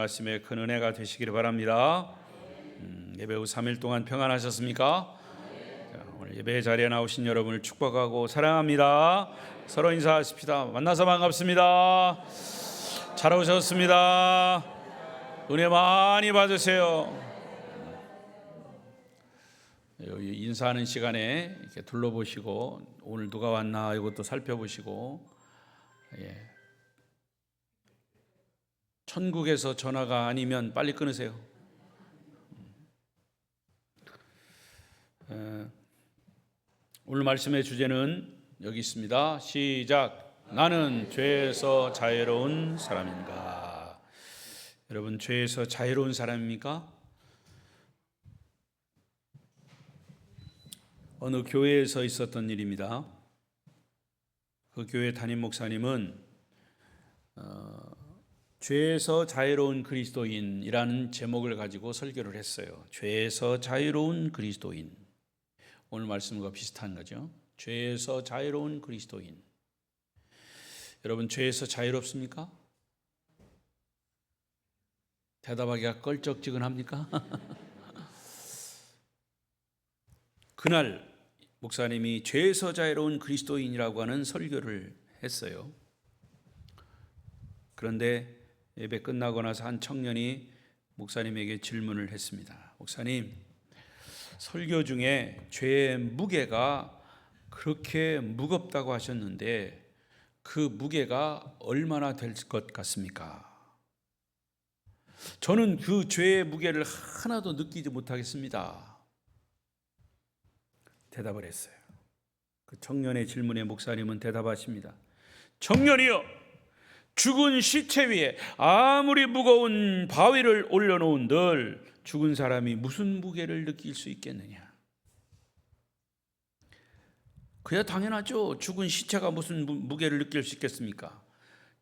말씀에 큰 은혜가 되시기를 바랍니다. 예배 후 3일 동안 평안하셨습니까? 자, 오늘 예배 자리에 나오신 여러분을 축복하고 사랑합니다. 서로 인사하십시다. 만나서 반갑습니다. 잘 오셨습니다. 은혜 많이 받으세요. 여기 인사하는 시간에 이렇게 둘러보시고 오늘 누가 왔나 이것도 살펴보시고, 천국에서 전화가 아니면 빨리 끊으세요. 오늘 말씀의 주제는 여기 있습니다. 시작. 나는 죄에서 자유로운 사람인가? 여러분, 죄에서 자유로운 사람입니까? 어느 교회에서 있었던 일입니다. 그 교회 담임 목사님은 죄에서 자유로운 그리스도인이라는 제목을 가지고 설교를 했어요. 죄에서 자유로운 그리스도인. 오늘 말씀과 비슷한 거죠. 죄에서 자유로운 그리스도인. 여러분, 죄에서 자유롭습니까? 대답하기가 껄쩍지근합니까? 그날 목사님이 죄에서 자유로운 그리스도인이라고 하는 설교를 했어요. 그런데 예배 끝나고 나서 한 청년이 목사님에게 질문을 했습니다. 목사님, 설교 중에 죄의 무게가 그렇게 무겁다고 하셨는데 그 무게가 얼마나 될 것 같습니까? 저는 그 죄의 무게를 하나도 느끼지 못하겠습니다. 대답을 했어요. 그 청년의 질문에 목사님은 대답하십니다. 청년이여, 죽은 시체 위에 아무리 무거운 바위를 올려놓은들 죽은 사람이 무슨 무게를 느낄 수 있겠느냐? 그야 당연하죠. 죽은 시체가 무슨 무게를 느낄 수 있겠습니까?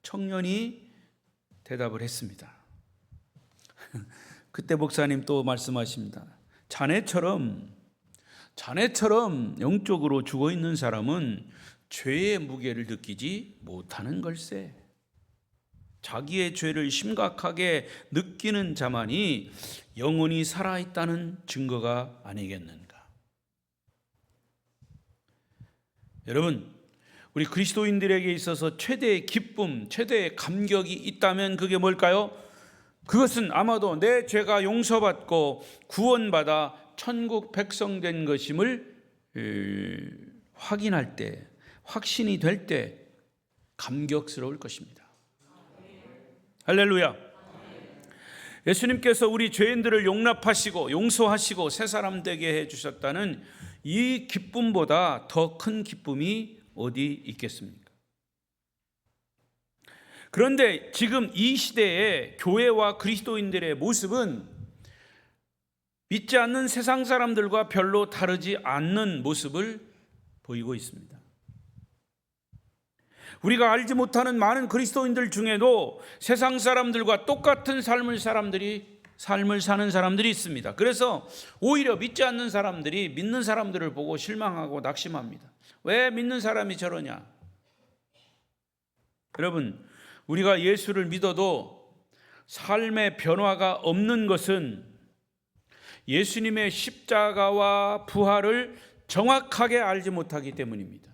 청년이 대답을 했습니다. 그때 목사님 또 말씀하십니다. 자네처럼 영적으로 죽어 있는 사람은 죄의 무게를 느끼지 못하는 걸세. 자기의 죄를 심각하게 느끼는 자만이 영혼이 살아있다는 증거가 아니겠는가? 여러분, 우리 그리스도인들에게 있어서 최대의 기쁨, 최대의 감격이 있다면 그게 뭘까요? 그것은 아마도 내 죄가 용서받고 구원받아 천국 백성 된 것임을 확인할 때, 확신이 될 때 감격스러울 것입니다. 할렐루야. 예수님께서 우리 죄인들을 용납하시고 용서하시고 새 사람 되게 해주셨다는 이 기쁨보다 더 큰 기쁨이 어디 있겠습니까? 그런데 지금 이 시대의 교회와 그리스도인들의 모습은 믿지 않는 세상 사람들과 별로 다르지 않는 모습을 보이고 있습니다. 우리가 알지 못하는 많은 그리스도인들 중에도 세상 사람들과 똑같은 삶을 사는 사람들이 있습니다. 그래서 오히려 믿지 않는 사람들이 믿는 사람들을 보고 실망하고 낙심합니다. 왜 믿는 사람이 저러냐? 여러분, 우리가 예수를 믿어도 삶의 변화가 없는 것은 예수님의 십자가와 부활을 정확하게 알지 못하기 때문입니다.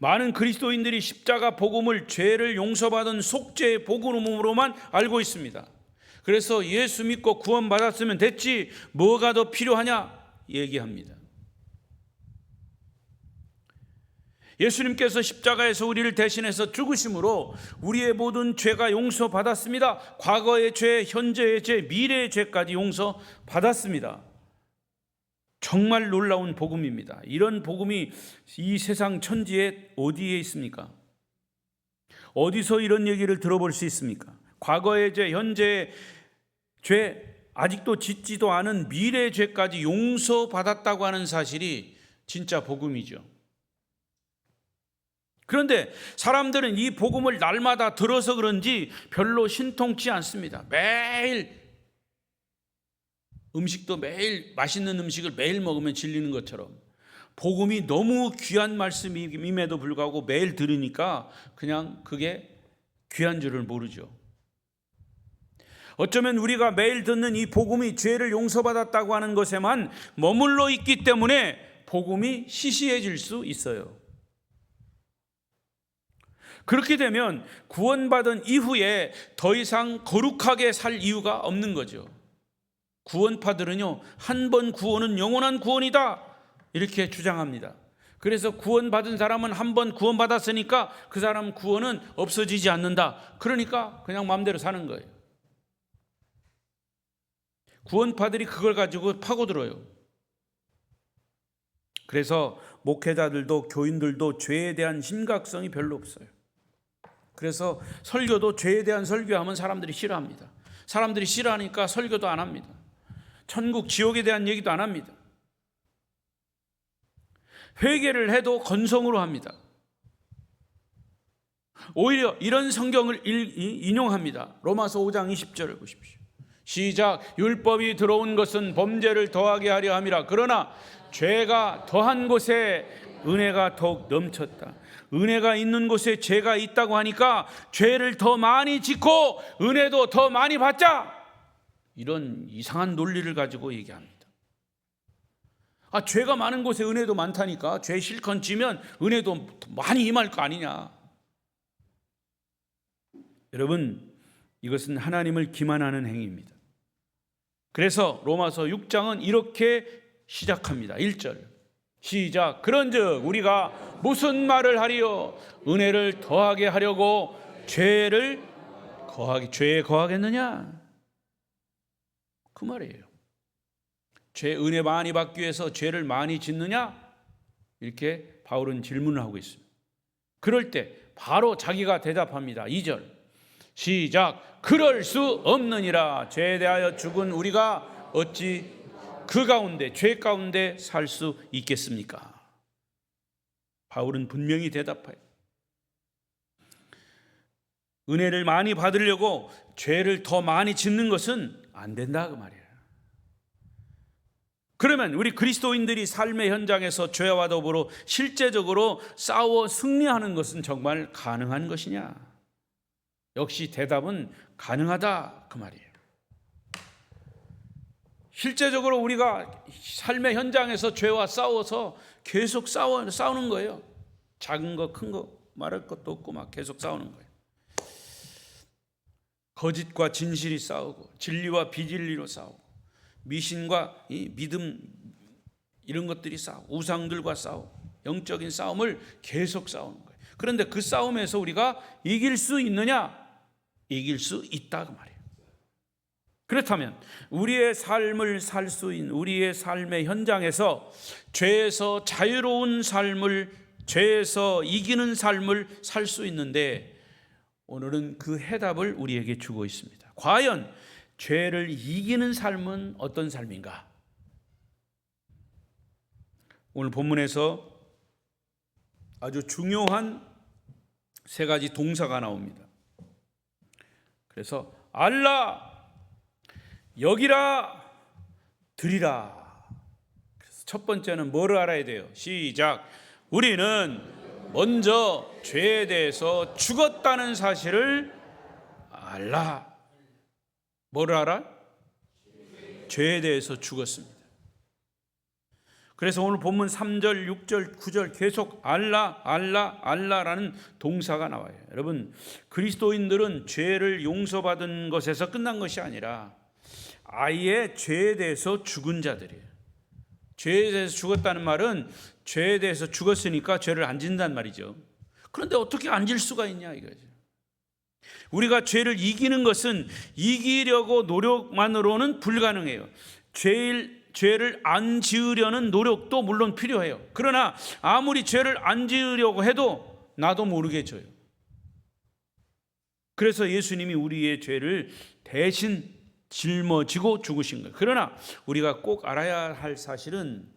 많은 그리스도인들이 십자가 복음을 죄를 용서받은 속죄의 복음으로만 알고 있습니다. 그래서 예수 믿고 구원받았으면 됐지 뭐가 더 필요하냐 얘기합니다. 예수님께서 십자가에서 우리를 대신해서 죽으심으로 우리의 모든 죄가 용서받았습니다. 과거의 죄, 현재의 죄, 미래의 죄까지 용서받았습니다. 정말 놀라운 복음입니다. 이런 복음이 이 세상 천지에 어디에 있습니까? 어디서 이런 얘기를 들어볼 수 있습니까? 과거의 죄, 현재의 죄, 아직도 짓지도 않은 미래의 죄까지 용서받았다고 하는 사실이 진짜 복음이죠. 그런데 사람들은 이 복음을 날마다 들어서 그런지 별로 신통치 않습니다. 매일 음식도 매일 맛있는 음식을 매일 먹으면 질리는 것처럼 복음이 너무 귀한 말씀임에도 불구하고 매일 들으니까 그냥 그게 귀한 줄을 모르죠. 어쩌면 우리가 매일 듣는 이 복음이 죄를 용서받았다고 하는 것에만 머물러 있기 때문에 복음이 시시해질 수 있어요. 그렇게 되면 구원받은 이후에 더 이상 거룩하게 살 이유가 없는 거죠. 구원파들은요, 한 번 구원은 영원한 구원이다 이렇게 주장합니다. 그래서 구원받은 사람은 한 번 구원받았으니까 그 사람 구원은 없어지지 않는다. 그러니까 그냥 마음대로 사는 거예요. 구원파들이 그걸 가지고 파고들어요. 그래서 목회자들도 교인들도 죄에 대한 심각성이 별로 없어요. 그래서 설교도 죄에 대한 설교하면 사람들이 싫어합니다. 사람들이 싫어하니까 설교도 안 합니다. 천국 지옥에 대한 얘기도 안 합니다. 회개를 해도 건성으로 합니다. 오히려 이런 성경을 인용합니다. 로마서 5장 20절을 보십시오. 시작. 율법이 들어온 것은 범죄를 더하게 하려 함이라. 그러나 죄가 더한 곳에 은혜가 더욱 넘쳤다. 은혜가 있는 곳에 죄가 있다고 하니까 죄를 더 많이 짓고 은혜도 더 많이 받자. 이런 이상한 논리를 가지고 얘기합니다. 죄가 많은 곳에 은혜도 많다니까 죄 실컷 지면 은혜도 많이 임할 거 아니냐. 여러분, 이것은 하나님을 기만하는 행위입니다. 그래서 로마서 6장은 이렇게 시작합니다. 1절 시작. 그런즉 우리가 무슨 말을 하리요? 은혜를 더하게 하려고 죄에 거하겠느냐? 그 말이에요. 죄 은혜 많이 받기 위해서 죄를 많이 짓느냐? 이렇게 바울은 질문을 하고 있습니다. 그럴 때 바로 자기가 대답합니다. 2절 시작. 그럴 수 없느니라. 죄에 대하여 죽은 우리가 어찌 그 가운데 죄 가운데 살 수 있겠습니까? 바울은 분명히 대답해요. 은혜를 많이 받으려고 죄를 더 많이 짓는 것은 안 된다 그 말이에요. 그러면 우리 그리스도인들이 삶의 현장에서 죄와 더불어 실제적으로 싸워 승리하는 것은 정말 가능한 것이냐? 역시 대답은 가능하다 그 말이에요. 실제적으로 우리가 삶의 현장에서 죄와 싸워서 계속 싸우는 거예요. 작은 거 큰 거 말할 것도 없고 막 계속 싸우는 거예요. 거짓과 진실이 싸우고 진리와 비진리로 싸우고 미신과 이 믿음 이런 것들이 싸우고 우상들과 싸우고 영적인 싸움을 계속 싸우는 거예요. 그런데 그 싸움에서 우리가 이길 수 있느냐? 이길 수 있다 그 말이에요. 그렇다면 우리의 삶을 살 수 있는 우리의 삶의 현장에서 죄에서 자유로운 삶을 죄에서 이기는 삶을 살 수 있는데 오늘은 그 해답을 우리에게 주고 있습니다. 과연 죄를 이기는 삶은 어떤 삶인가? 오늘 본문에서 아주 중요한 세 가지 동사가 나옵니다. 그래서 알라, 여기라, 드리라. 그래서 첫 번째는 뭐를 알아야 돼요? 시작. 우리는 먼저 죄에 대해서 죽었다는 사실을 알라. 뭐를 알아? 죄에 대해서 죽었습니다. 그래서 오늘 본문 3절, 6절, 9절 계속 알라, 알라, 알라라는 동사가 나와요. 여러분, 그리스도인들은 죄를 용서받은 것에서 끝난 것이 아니라 아예 죄에 대해서 죽은 자들이에요. 죄에 대해서 죽었다는 말은 죄에 대해서 죽었으니까 죄를 안 짓는단 말이죠. 그런데 어떻게 안 질 수가 있냐 이거죠. 우리가 죄를 이기는 것은 이기려고 노력만으로는 불가능해요. 죄를 안 지으려는 노력도 물론 필요해요. 그러나 아무리 죄를 안 지으려고 해도 나도 모르게 져요. 그래서 예수님이 우리의 죄를 대신 짊어지고 죽으신 거예요. 그러나 우리가 꼭 알아야 할 사실은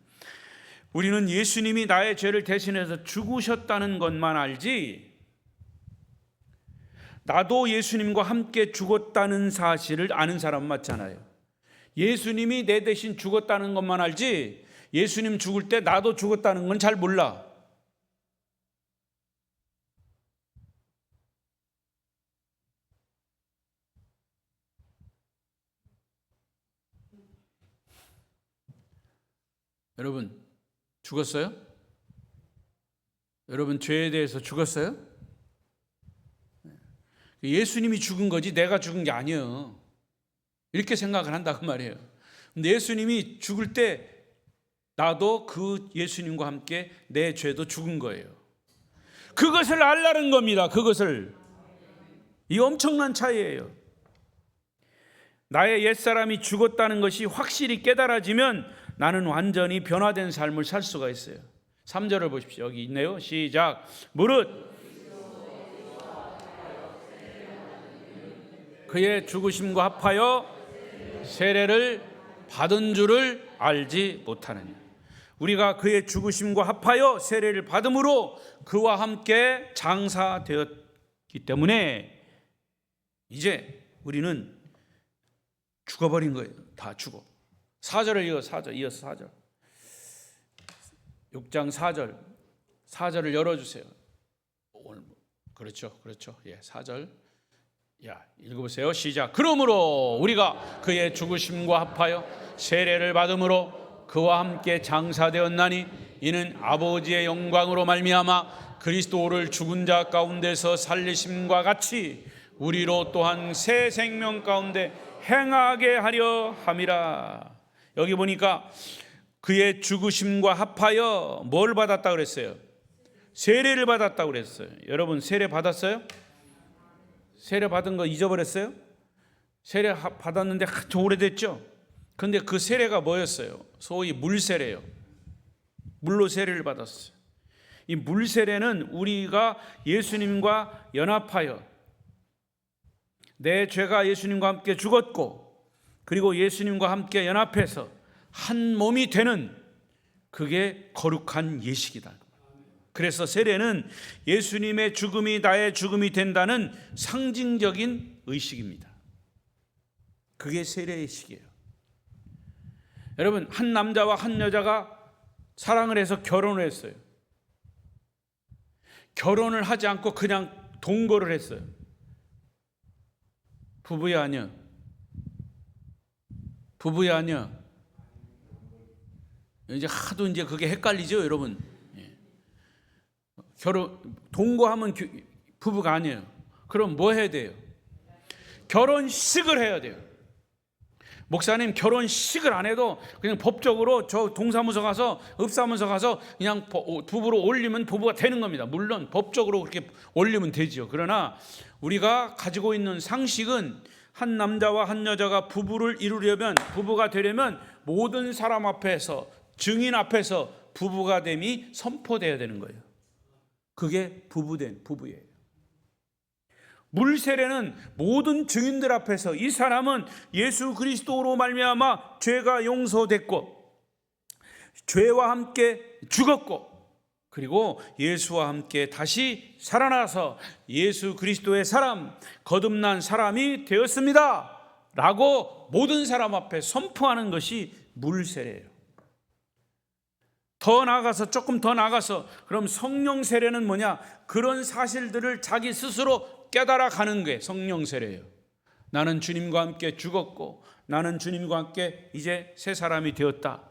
우리는 예수님이 나의 죄를 대신해서 죽으셨다는 것만 알지 나도 예수님과 함께 죽었다는 사실을 아는 사람 맞잖아요. 예수님이 내 대신 죽었다는 것만 알지 예수님 죽을 때 나도 죽었다는 건 잘 몰라. 여러분 죽었어요? 여러분 죄에 대해서 죽었어요? 예수님이 죽은 거지 내가 죽은 게 아니에요. 이렇게 생각을 한다고 말이에요. 근데 예수님이 죽을 때 나도 그 예수님과 함께 내 죄도 죽은 거예요. 그것을 알라는 겁니다. 그것을. 이 엄청난 차이예요. 나의 옛사람이 죽었다는 것이 확실히 깨달아지면 나는 완전히 변화된 삶을 살 수가 있어요. 3절을 보십시오. 여기 있네요. 시작. 무릇 그의 죽으심과 합하여 세례를 받은 줄을 알지 못하느냐. 우리가 그의 죽으심과 합하여 세례를 받음으로 그와 함께 장사되었기 때문에 이제 우리는 죽어버린 거예요. 다 죽어. 4절을 이어서 4절. 6장 4절. 4절을 열어주세요. 그렇죠. 예, 4절. 읽어보세요. 시작. 그러므로 우리가 그의 죽으심과 합하여 세례를 받음으로 그와 함께 장사되었나니 이는 아버지의 영광으로 말미암아 그리스도를 죽은 자 가운데서 살리심과 같이 우리로 또한 새 생명 가운데 행하게 하려 함이라. 여기 보니까 그의 죽으심과 합하여 뭘 받았다 그랬어요? 세례를 받았다 그랬어요. 여러분 세례 받았어요? 세례 받은 거 잊어버렸어요? 세례 받았는데 아주 오래됐죠? 근데 그 세례가 뭐였어요? 소위 물세례예요. 물로 세례를 받았어요. 이 물세례는 우리가 예수님과 연합하여 내 죄가 예수님과 함께 죽었고 그리고 예수님과 함께 연합해서 한 몸이 되는 그게 거룩한 예식이다. 그래서 세례는 예수님의 죽음이 나의 죽음이 된다는 상징적인 의식입니다. 그게 세례의 식이에요. 여러분 한 남자와 한 여자가 사랑을 해서 결혼을 했어요. 결혼을 하지 않고 그냥 동거를 했어요. 부부야 아니야? 부부야 아니야? 이제 하도 이제 그게 헷갈리죠, 여러분. 결혼 동거하면 부부가 아니에요. 그럼 뭐 해야 돼요? 결혼식을 해야 돼요. 목사님 결혼식을 안 해도 그냥 법적으로 저 동사무소 가서 읍사무소 가서 그냥 부부로 올리면 부부가 되는 겁니다. 물론 법적으로 그렇게 올리면 되지요. 그러나 우리가 가지고 있는 상식은 한 남자와 한 여자가 부부를 이루려면 부부가 되려면 모든 사람 앞에서 증인 앞에서 부부가 됨이 선포돼야 되는 거예요. 그게 부부예요. 물세례는 모든 증인들 앞에서 이 사람은 예수 그리스도로 말미암아 죄가 용서됐고 죄와 함께 죽었고 그리고 예수와 함께 다시 살아나서 예수 그리스도의 사람, 거듭난 사람이 되었습니다 라고 모든 사람 앞에 선포하는 것이 물세례예요. 더 나아가서 조금 더 나아가서 그럼 성령 세례는 뭐냐? 그런 사실들을 자기 스스로 깨달아 가는 게 성령 세례예요. 나는 주님과 함께 죽었고 나는 주님과 함께 이제 새 사람이 되었다.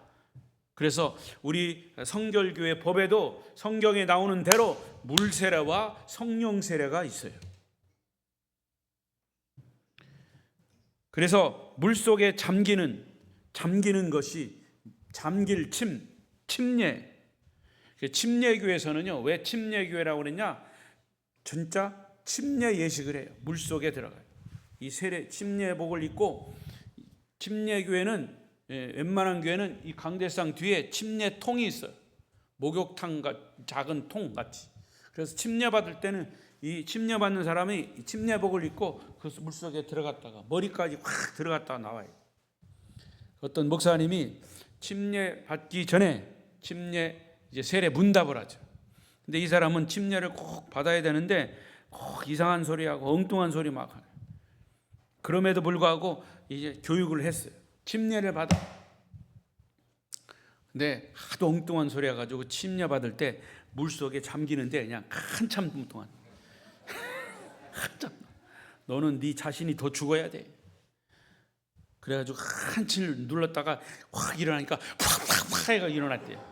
그래서 우리 성결교회 법에도 성경에 나오는 대로 물 세례와 성령 세례가 있어요. 그래서 물 속에 잠기는 것이 잠길 침례. 침례교회에서는요, 왜 침례교회라고 그랬냐? 진짜 침례 예식을 해요. 물 속에 들어가요. 이 세례 침례복을 입고 침례교회는 웬만한 교회는 이 강대상 뒤에 침례통이 있어요. 목욕탕 작은 통 같이. 그래서 침례 받을 때는 이 침례 받는 사람이 침례복을 입고 그 물 속에 들어갔다가 머리까지 확 들어갔다가 나와요. 어떤 목사님이 침례 받기 전에 침례 이제 세례 문답을 하죠. 근데 이 사람은 침례를 꼭 받아야 되는데 꼭 이상한 소리하고 엉뚱한 소리 막 하요. 그럼에도 불구하고 이제 교육을 했어요. 침례를 받아. 근데 하도 엉뚱한 소리 해가지고 침례 받을 때 물속에 잠기는데 그냥 한참 동안 한참 너는 네 자신이 더 죽어야 돼. 그래가지고 한칠 눌렀다가 확 일어나니까 팍팍팍 해가 일어났대요.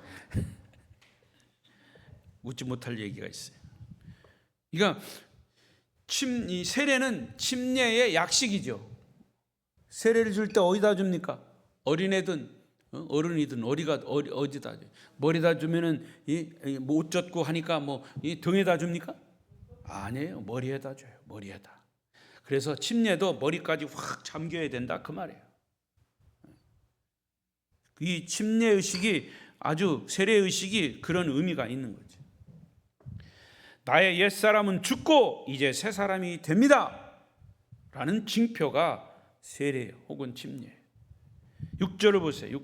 웃지 못할 얘기가 있어요. 그러니까 이 세례는 침례의 약식이죠. 세례를 줄 때 어디다 줍니까? 어린애든 어른이든 어디다 줘요? 머리다 주면은 못 젖고 하니까 이 등에다 줍니까? 아니에요. 머리에다 줘요. 머리에다. 그래서 침례도 머리까지 확 잠겨야 된다 그 말이에요. 이 침례 의식이 아주 세례 의식이 그런 의미가 있는 거죠. 나의 옛사람은 죽고 이제 새 사람이 됩니다 라는 징표가 세례 혹은 침례. 6절을 보세요.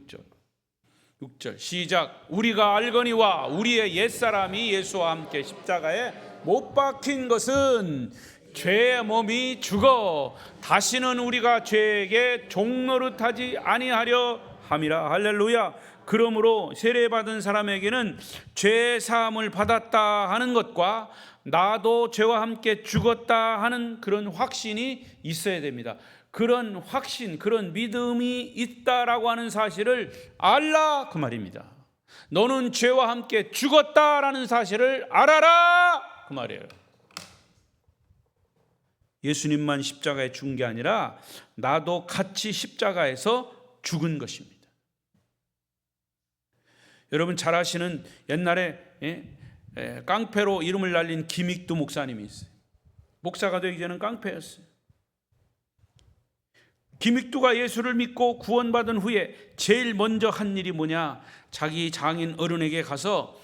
6절 시작. 우리가 알거니와 우리의 옛사람이 예수와 함께 십자가에 못 박힌 것은 죄의 몸이 죽어 다시는 우리가 죄에게 종노릇하지 아니하려 함이라. 할렐루야. 그러므로 세례받은 사람에게는 죄 사함을 받았다 하는 것과 나도 죄와 함께 죽었다 하는 그런 확신이 있어야 됩니다. 그런 확신, 그런 믿음이 있다라고 하는 사실을 알라 그 말입니다. 너는 죄와 함께 죽었다라는 사실을 알아라 그 말이에요. 예수님만 십자가에 죽은 게 아니라 나도 같이 십자가에서 죽은 것입니다. 여러분 잘 아시는 옛날에 깡패로 이름을 날린 김익두 목사님이 있어요. 목사가 되기 전에는 깡패였어요. 김익두가 예수를 믿고 구원받은 후에 제일 먼저 한 일이 뭐냐? 자기 장인 어른에게 가서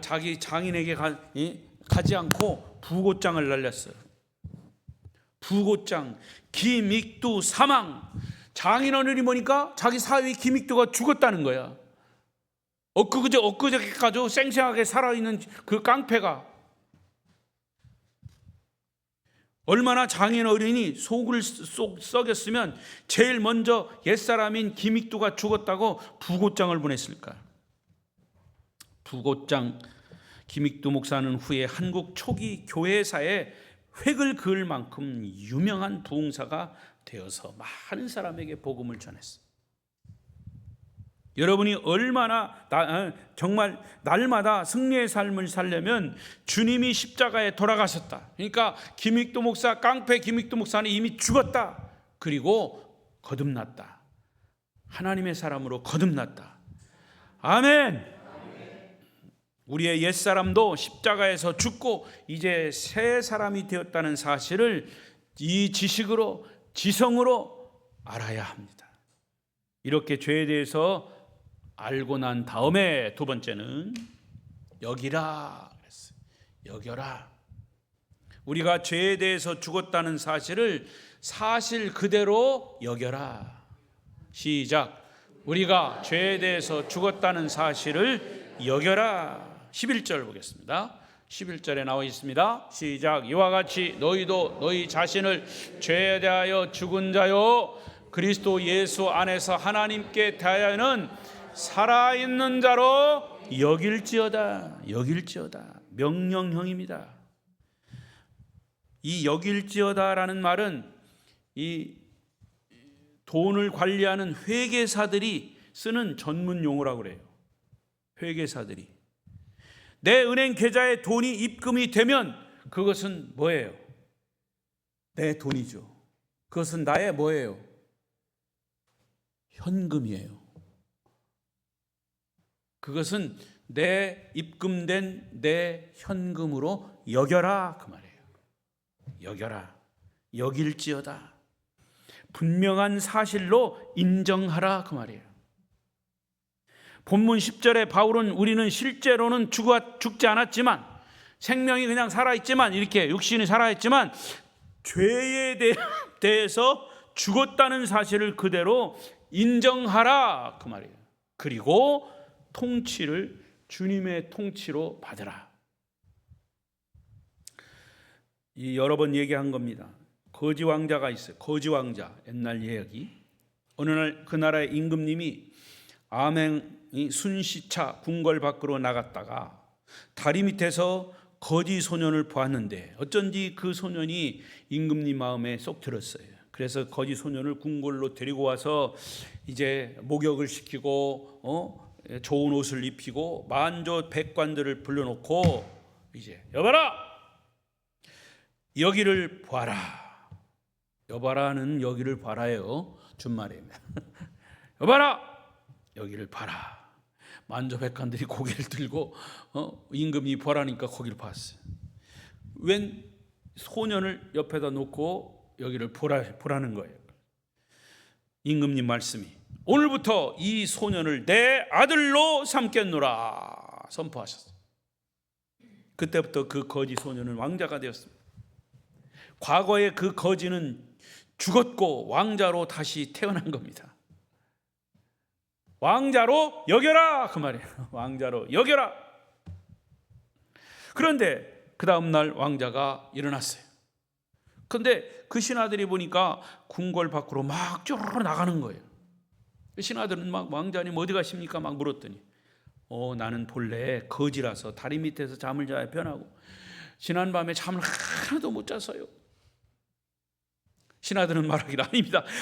자기 장인에게 가지 않고 부고장을 날렸어요. 부고장, 김익두 사망. 장인 어른이 보니까 자기 사위 김익두가 죽었다는 거야. 엊그저께까지 쌩쌩하게 살아있는 그 깡패가 얼마나 장인 어른이 속을 썩였으면 제일 먼저 옛사람인 김익두가 죽었다고 부고장을 보냈을까? 부고장 김익두 목사는 후에 한국 초기 교회사에 획을 그을 만큼 유명한 부흥사가 되어서 많은 사람에게 복음을 전했어. 여러분이 얼마나 정말 날마다 승리의 삶을 살려면 주님이 십자가에 돌아가셨다. 그러니까 김익두 목사, 깡패 김익두 목사는 이미 죽었다. 그리고 거듭났다. 하나님의 사람으로 거듭났다. 아멘. 우리의 옛사람도 십자가에서 죽고 이제 새 사람이 되었다는 사실을 이 지식으로, 지성으로 알아야 합니다. 이렇게 죄에 대해서 알고 난 다음에 두 번째는 여기라 그랬어요. 여겨라. 우리가 죄에 대해서 죽었다는 사실을 사실 그대로 여겨라. 시작. 우리가 죄에 대해서 죽었다는 사실을 여겨라. 11절 보겠습니다. 11절에 나와 있습니다. 시작. 이와 같이 너희도 너희 자신을 죄에 대하여 죽은 자요 그리스도 예수 안에서 하나님께 대하여는 살아있는 자로 여길지어다. 여길지어다. 명령형입니다. 이 여길지어다라는 말은 이 돈을 관리하는 회계사들이 쓰는 전문 용어라고 그래요. 회계사들이. 내 은행 계좌에 돈이 입금이 되면 그것은 뭐예요? 내 돈이죠. 그것은 나의 뭐예요? 현금이에요. 그것은 내 입금된 내 현금으로 여겨라 그 말이에요. 여겨라. 여길지어다. 분명한 사실로 인정하라 그 말이에요. 본문 10절에 바울은 우리는 실제로는 죽지 않았지만 생명이 그냥 살아있지만 이렇게 육신이 살아있지만 죄에 대해서 죽었다는 사실을 그대로 인정하라 그 말이에요. 그리고 통치를 주님의 통치로 받으라. 이 여러 번 얘기한 겁니다. 거지 왕자가 있어요. 거지 왕자. 옛날 이야기. 어느 날 그 나라의 임금님이 암행이 순시차 궁궐 밖으로 나갔다가 다리 밑에서 거지 소년을 보았는데 어쩐지 그 소년이 임금님 마음에 쏙 들었어요. 그래서 거지 소년을 궁궐로 데리고 와서 이제 목욕을 시키고 좋은 옷을 입히고 만조 백관들을 불러놓고 이제 여봐라, 여기를 봐라. 여봐라는 여기를 봐라예요. 준말입니다. 여봐라, 여기를 봐라. 만조 백관들이 고개를 들고 임금이 보라니까 거기를 봤어요. 웬 소년을 옆에다 놓고 여기를 보라는 거예요. 임금님 말씀이 오늘부터 이 소년을 내 아들로 삼겠노라 선포하셨어요. 그때부터 그 거지 소년은 왕자가 되었습니다. 과거에 그 거지는 죽었고 왕자로 다시 태어난 겁니다. 왕자로 여겨라 그 말이에요. 왕자로 여겨라. 그런데 그 다음 날 왕자가 일어났어요. 그런데 그 신하들이 보니까 궁궐 밖으로 막 쪼르르 나가는 거예요. 그 신하들은 막 왕자님 어디 가십니까? 막 물었더니 나는 본래 거지라서 다리 밑에서 잠을 자야 편하고 지난밤에 잠을 하나도 못 잤어요. 신하들은 말하기를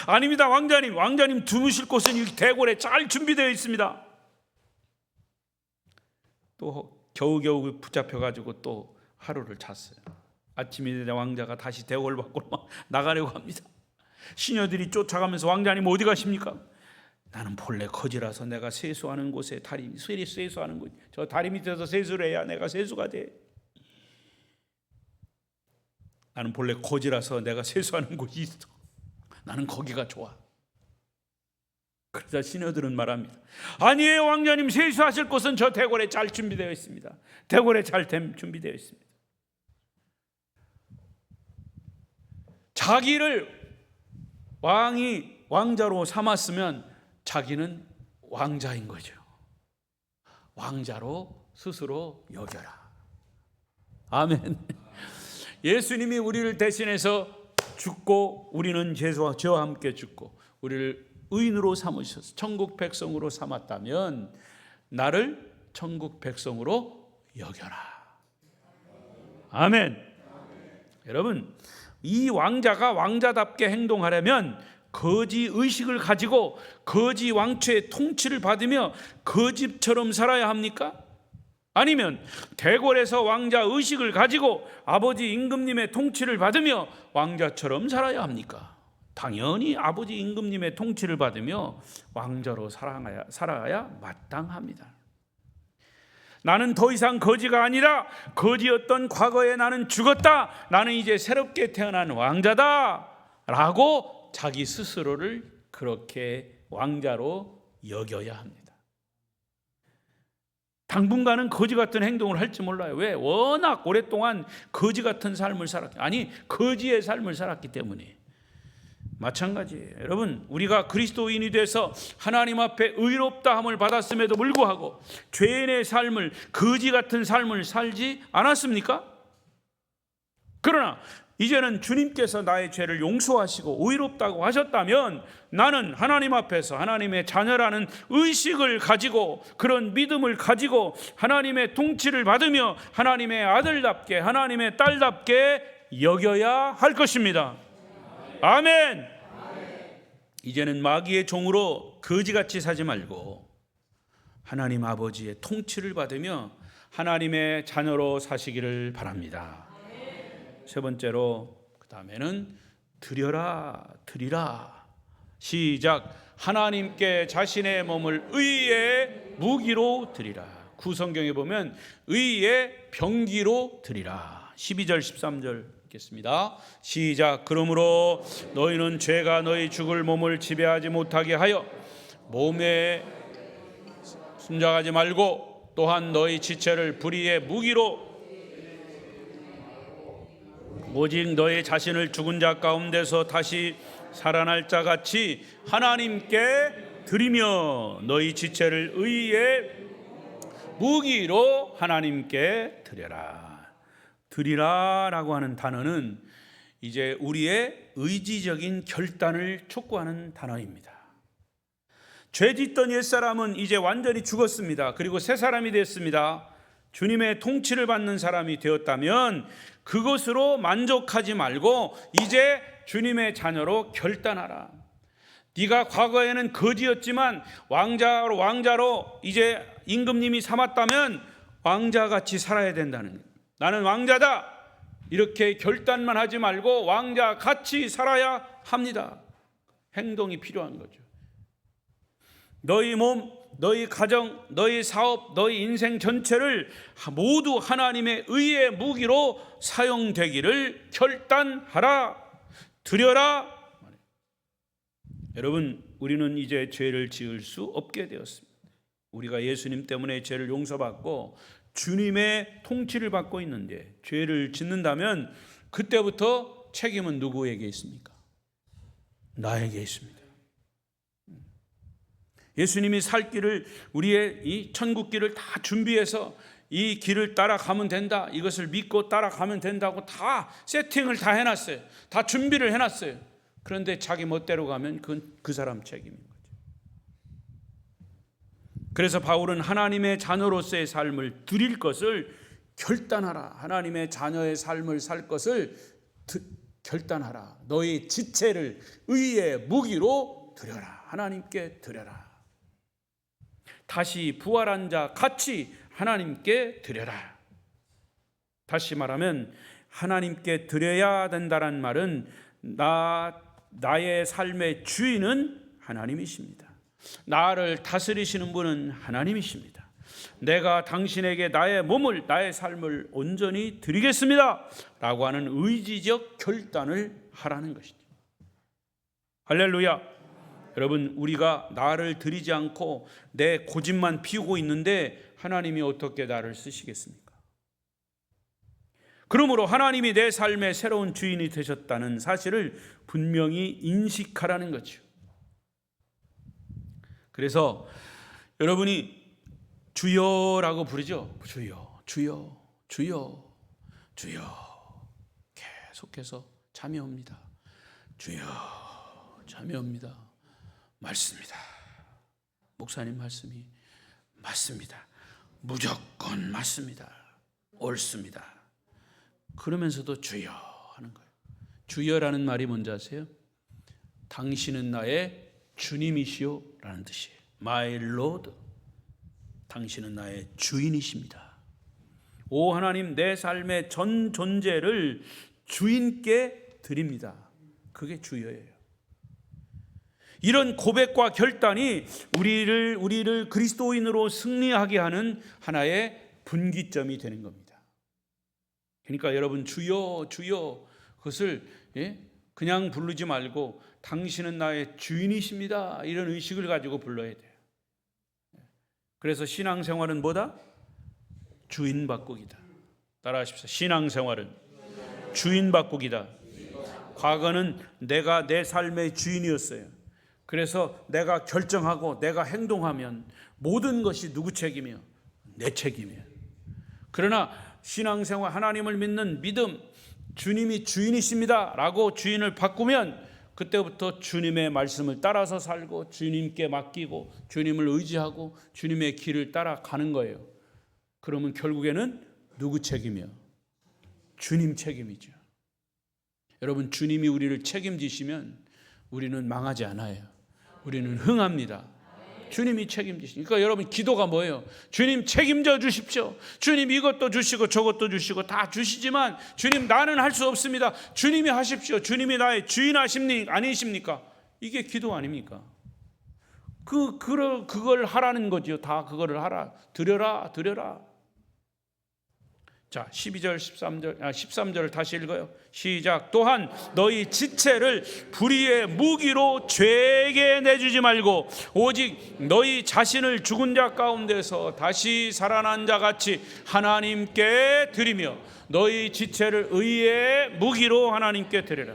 아닙니다 왕자님 주무실 곳은 이 대궐에 잘 준비되어 있습니다. 또 겨우겨우 붙잡혀가지고 또 하루를 잤어요. 아침이 되자 왕자가 다시 대궐 밖으로 막 나가려고 합니다. 시녀들이 쫓아가면서 왕자님 어디 가십니까? 나는 본래 거지라서 내가 세수하는 곳에 세수하는 곳, 저 다리 밑에서 세수를 해야 내가 세수가 돼. 나는 본래 거지라서 내가 세수하는 곳이 있어. 나는 거기가 좋아. 그러자 시녀들은 말합니다. 아니에요 왕자님, 세수하실 곳은 저 대궐에 잘 준비되어 있습니다. 대궐에 잘 준비되어 있습니다. 자기를 왕이 왕자로 삼았으면 자기는 왕자인 거죠. 왕자로 스스로 여겨라. 아멘. 예수님이 우리를 대신해서 죽고 우리는 죄와 함께 죽고 우리를 의인으로 삼으셔서 천국 백성으로 삼았다면 나를 천국 백성으로 여겨라. 아멘. 여러분, 이 왕자가 왕자답게 행동하려면 거지 의식을 가지고 거지 왕초의 통치를 받으며 거지처럼 살아야 합니까? 아니면 대궐에서 왕자 의식을 가지고 아버지 임금님의 통치를 받으며 왕자처럼 살아야 합니까? 당연히 아버지 임금님의 통치를 받으며 왕자로 살아가야 마땅합니다. 나는 더 이상 거지가 아니라 거지였던 과거에 나는 죽었다. 나는 이제 새롭게 태어난 왕자다 라고 자기 스스로를 그렇게 왕자로 여겨야 합니다. 당분간은 거지 같은 행동을 할지 몰라요. 왜? 워낙 오랫동안 거지 같은 삶을 거지의 삶을 살았기 때문에. 마찬가지예요. 여러분, 우리가 그리스도인이 돼서 하나님 앞에 의롭다함을 받았음에도 불구하고 죄인의 삶을, 거지 같은 삶을 살지 않았습니까? 그러나 이제는 주님께서 나의 죄를 용서하시고 의롭다고 하셨다면 나는 하나님 앞에서 하나님의 자녀라는 의식을 가지고 그런 믿음을 가지고 하나님의 통치를 받으며 하나님의 아들답게 하나님의 딸답게 여겨야 할 것입니다. 아멘. 이제는 마귀의 종으로 거지같이 사지 말고 하나님 아버지의 통치를 받으며 하나님의 자녀로 사시기를 바랍니다. 세 번째로, 그 다음에는 드리라. 시작. 하나님께 자신의 몸을 의의 무기로 드리라. 구성경에 보면 의의 병기로 드리라. 12절 13절 읽겠습니다. 시작. 그러므로 너희는 죄가 너희 죽을 몸을 지배하지 못하게 하여 몸에 순장하지 말고 또한 너희 지체를 불의의 무기로 오직 너희 자신을 죽은 자 가운데서 다시 살아날 자 같이 하나님께 드리며 너희 지체를 의의 무기로 하나님께 드리라라고 하는 단어는 이제 우리의 의지적인 결단을 촉구하는 단어입니다. 죄 짓던 옛사람은 이제 완전히 죽었습니다. 그리고 새 사람이 됐습니다. 주님의 통치를 받는 사람이 되었다면 그것으로 만족하지 말고 이제 주님의 자녀로 결단하라. 네가 과거에는 거지였지만 왕자로 이제 임금님이 삼았다면 왕자같이 살아야 된다는 거예요. 나는 왕자다, 이렇게 결단만 하지 말고 왕자같이 살아야 합니다. 행동이 필요한 거죠. 너희 몸, 너희 가정, 너희 사업, 너희 인생 전체를 모두 하나님의 의의 무기로 사용되기를 결단하라. 드려라. 여러분, 우리는 이제 죄를 지을 수 없게 되었습니다. 우리가 예수님 때문에 죄를 용서받고 주님의 통치를 받고 있는데 죄를 짓는다면 그때부터 책임은 누구에게 있습니까? 나에게 있습니다. 예수님이 살 길을, 우리의 이 천국 길을 다 준비해서 이 길을 따라가면 된다, 이것을 믿고 따라가면 된다고 다 세팅을 다 해놨어요. 다 준비를 해놨어요. 그런데 자기 멋대로 가면 그 사람 책임인 거죠. 그래서 바울은 하나님의 자녀로서의 삶을 드릴 것을 결단하라. 하나님의 자녀의 삶을 살 것을 결단하라. 너희 지체를 의의 무기로 드려라. 하나님께 드려라. 다시 부활한 자 같이 하나님께 드려라. 다시 말하면 하나님께 드려야 된다는 말은 나의 삶의 주인은 하나님이십니다. 나를 다스리시는 분은 하나님이십니다. 내가 당신에게 나의 몸을, 나의 삶을 온전히 드리겠습니다 라고 하는 의지적 결단을 하라는 것이죠. 할렐루야. 여러분, 우리가 나를 드리지 않고 내 고집만 피우고 있는데 하나님이 어떻게 나를 쓰시겠습니까? 그러므로 하나님이 내 삶의 새로운 주인이 되셨다는 사실을 분명히 인식하라는 거죠. 그래서 여러분이 주여라고 부르죠. 주여, 주여, 주여, 주여. 계속해서 잠이 옵니다. 주여, 잠이 옵니다. 맞습니다. 목사님 말씀이 맞습니다. 무조건 맞습니다. 옳습니다. 그러면서도 주여 하는 거예요. 주여라는 말이 뭔지 아세요? 당신은 나의 주님이시오 라는 뜻이에요. My Lord. 당신은 나의 주인이십니다. 오 하나님, 내 삶의 전 존재를 주인께 드립니다. 그게 주여예요. 이런 고백과 결단이 우리를 그리스도인으로 승리하게 하는 하나의 분기점이 되는 겁니다. 그러니까 여러분, 주여 주여, 그것을 그냥 부르지 말고 당신은 나의 주인이십니다, 이런 의식을 가지고 불러야 돼요. 그래서 신앙생활은 뭐다? 주인 바꾸기다. 따라하십시오. 신앙생활은 주인 바꾸기다. 과거는 내가 내 삶의 주인이었어요. 그래서 내가 결정하고 내가 행동하면 모든 것이 누구 책임이요? 내 책임이에요. 그러나 신앙생활, 하나님을 믿는 믿음, 주님이 주인이십니다 라고 주인을 바꾸면 그때부터 주님의 말씀을 따라서 살고 주님께 맡기고 주님을 의지하고 주님의 길을 따라가는 거예요. 그러면 결국에는 누구 책임이요? 주님 책임이죠. 여러분, 주님이 우리를 책임지시면 우리는 망하지 않아요. 우리는 흥합니다. 주님이 책임지시니까. 그러니까 여러분, 기도가 뭐예요? 주님 책임져 주십시오. 주님 이것도 주시고 저것도 주시고 다 주시지만 주님, 나는 할 수 없습니다. 주님이 하십시오. 주님이 나의 주인 아니십니까? 이게 기도 아닙니까? 그걸 하라는 거죠. 다 그거를 하라. 드려라. 자, 12절, 13절을 다시 읽어요. 시작. 또한 너희 지체를 불의의 무기로 죄에게 내주지 말고 오직 너희 자신을 죽은 자 가운데서 다시 살아난 자 같이 하나님께 드리며 너희 지체를 의의 무기로 하나님께 드리라.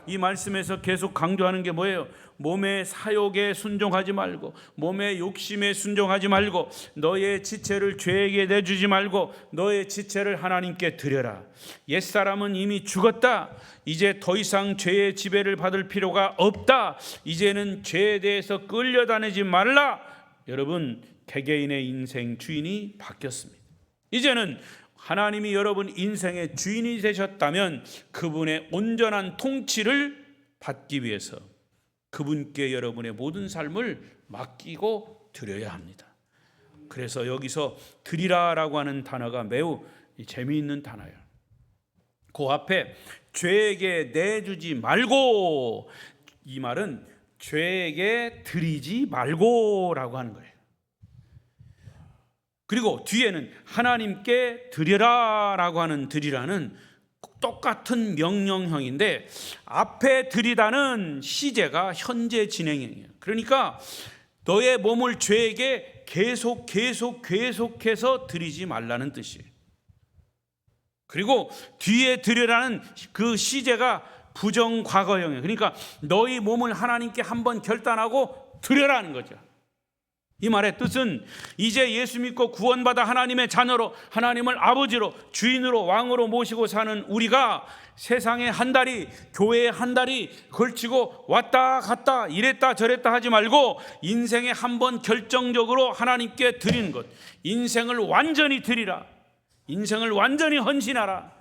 이 말씀에서 계속 강조하는 게 뭐예요? 몸의 사욕에 순종하지 말고, 몸의 욕심에 순종하지 말고, 너의 지체를 죄에게 내주지 말고 너의 지체를 하나님께 드려라. 옛사람은 이미 죽었다. 이제 더 이상 죄의 지배를 받을 필요가 없다. 이제는 죄에 대해서 끌려다니지 말라. 여러분, 개개인의 인생 주인이 바뀌었습니다. 이제는 하나님이 여러분 인생의 주인이 되셨다면 그분의 온전한 통치를 받기 위해서 그분께 여러분의 모든 삶을 맡기고 드려야 합니다. 그래서 여기서 드리라라고 하는 단어가 매우 재미있는 단어예요. 그 앞에 죄에게 내주지 말고, 이 말은 죄에게 드리지 말고라고 하는 거예요. 그리고 뒤에는 하나님께 드려라라고 하는 드리라는 똑같은 명령형인데, 앞에 드리다는 시제가 현재 진행형이에요. 그러니까 너의 몸을 죄에게 계속해서 드리지 말라는 뜻이에요. 그리고 뒤에 드려라는 그 시제가 부정과거형이에요. 그러니까 너희 몸을 하나님께 한번 결단하고 드려라는 거죠. 이 말의 뜻은 이제 예수 믿고 구원받아 하나님의 자녀로, 하나님을 아버지로, 주인으로, 왕으로 모시고 사는 우리가 세상에 한 다리, 교회에 한 다리 걸치고 왔다 갔다 이랬다 저랬다 하지 말고 인생에 한번 결정적으로 하나님께 드리는 것, 인생을 완전히 드리라, 인생을 완전히 헌신하라,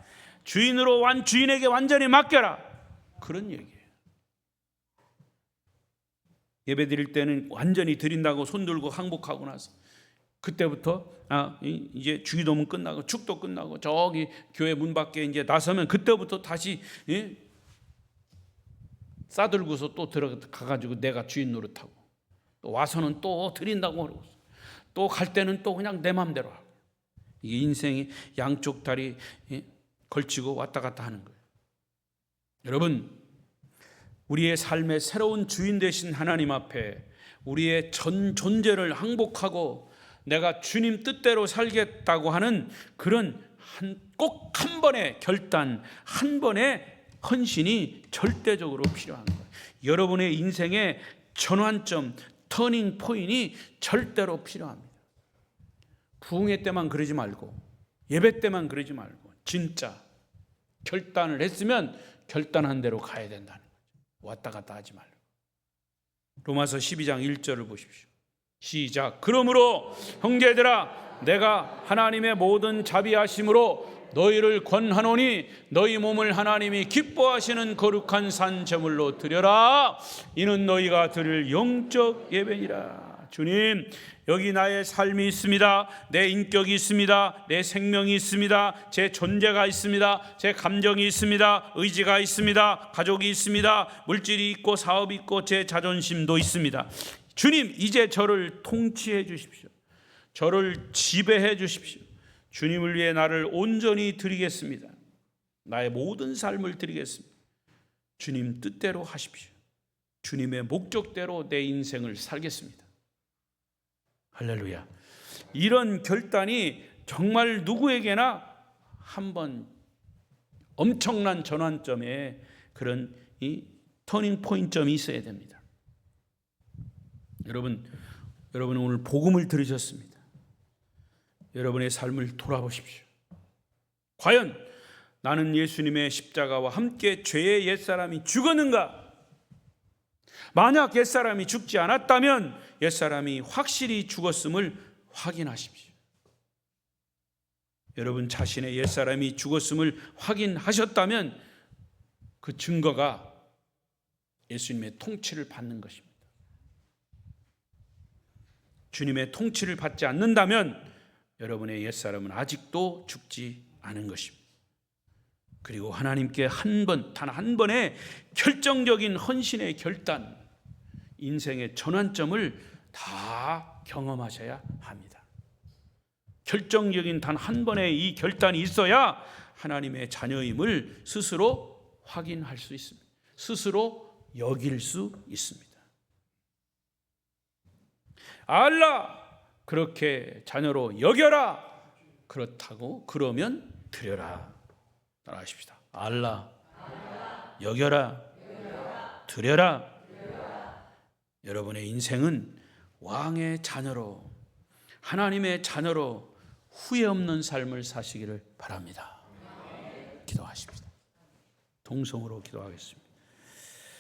주인에게 완전히 맡겨라, 그런 얘기예요. 예배 드릴 때는 완전히 드린다고 손 들고 항복하고 나서 그때부터 이제 주기도문 끝나고 축도 끝나고 저기 교회 문 밖에 이제 나서면 그때부터 다시 싸들고서 또 들어가가지고 내가 주인 노릇하고, 또 와서는 또 드린다고 그러고, 또 갈 때는 또 그냥 내 맘대로 하고, 이게 인생이 양쪽 다리 걸치고 왔다 갔다 하는 거예요. 여러분, 우리의 삶의 새로운 주인 되신 하나님 앞에 우리의 전 존재를 항복하고 내가 주님 뜻대로 살겠다고 하는 그런 꼭 한 번의 결단, 한 번의 헌신이 절대적으로 필요한 거예요. 여러분의 인생의 전환점, 터닝 포인트이 절대로 필요합니다. 부흥회 때만 그러지 말고, 예배 때만 그러지 말고, 진짜 결단을 했으면 결단한 대로 가야 된다는 거예요. 왔다 갔다 하지 말고. 로마서 12장 1절을 보십시오. 시작. 그러므로 형제들아, 내가 하나님의 모든 자비하심으로 너희를 권하노니 너희 몸을 하나님이 기뻐하시는 거룩한 산 제물로 드려라. 이는 너희가 드릴 영적 예배니라. 주님, 여기 나의 삶이 있습니다. 내 인격이 있습니다. 내 생명이 있습니다. 제 존재가 있습니다. 제 감정이 있습니다. 의지가 있습니다. 가족이 있습니다. 물질이 있고 사업이 있고 제 자존심도 있습니다. 주님, 이제 저를 통치해 주십시오. 저를 지배해 주십시오. 주님을 위해 나를 온전히 드리겠습니다. 나의 모든 삶을 드리겠습니다. 주님 뜻대로 하십시오. 주님의 목적대로 내 인생을 살겠습니다. 할렐루야. 이런 결단이 정말 누구에게나 한번 엄청난 전환점에 그런 이 터닝 포인트점이 있어야 됩니다. 여러분은 오늘 복음을 들으셨습니다. 여러분의 삶을 돌아보십시오. 과연 나는 예수님의 십자가와 함께 죄의 옛사람이 죽었는가? 만약 옛사람이 죽지 않았다면 옛사람이 확실히 죽었음을 확인하십시오. 여러분 자신의 옛사람이 죽었음을 확인하셨다면 그 증거가 예수님의 통치를 받는 것입니다. 주님의 통치를 받지 않는다면 여러분의 옛사람은 아직도 죽지 않은 것입니다. 그리고 하나님께 단 한 번의 결정적인 헌신의 결단, 인생의 전환점을 다 경험하셔야 합니다. 결정적인 단 한 번의 이 결단이 있어야 하나님의 자녀임을 스스로 확인할 수 있습니다. 스스로 여길 수 있습니다. 알라, 그렇게 자녀로 여겨라. 그렇다고 그러면 드려라. 따라하십시다. 알라, 여겨라, 드려라. 여러분의 인생은 왕의 자녀로, 하나님의 자녀로 후회 없는 삶을 사시기를 바랍니다. 기도하십시다. 동성으로 기도하겠습니다.